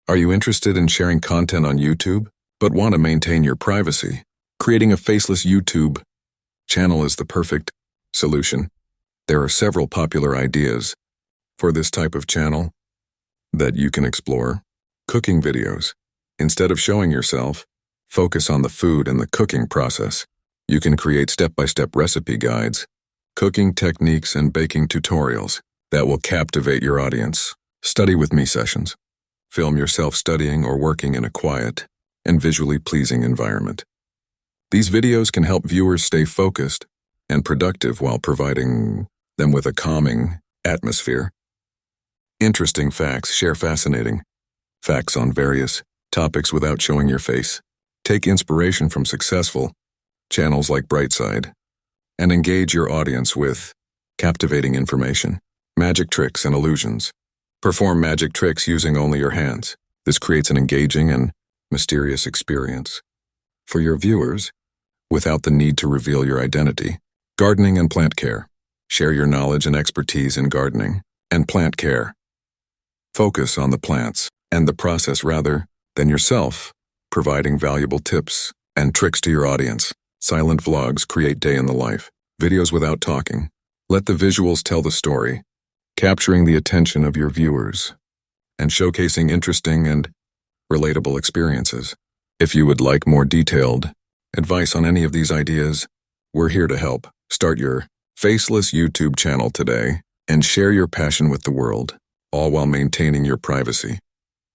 Are you interested in sharing content on YouTube, but want to maintain your privacy? Creating a faceless YouTube channel is the perfect solution. There are several popular ideas for this type of channel that you can explore. Cooking videos. Instead of showing yourself, focus on the food and the cooking process. You can create step-by-step recipe guides, cooking techniques, and baking tutorials that will captivate your audience. Study with me sessions. Film yourself studying or working in a quiet and visually pleasing environment. These videos can help viewers stay focused and productive while providing them with a calming atmosphere. Interesting facts. Share fascinating facts on various topics without showing your face. Take inspiration from successful channels like Brightside and engage your audience with captivating information. Magic tricks and illusions. Perform magic tricks using only your hands. This creates an engaging and mysterious experience for your viewers without the need to reveal your identity. Gardening and plant care. Share your knowledge and expertise in gardening and plant care. Focus on the plants and the process rather than yourself, providing valuable tips and tricks to your audience. Silent vlogs create day in the life. Videos without talking. Let the visuals tell the story, capturing the attention of your viewers and showcasing interesting and relatable experiences. If you would like more detailed advice on any of these ideas, we're here to help. Start your faceless YouTube channel today and share your passion with the world, all while maintaining your privacy.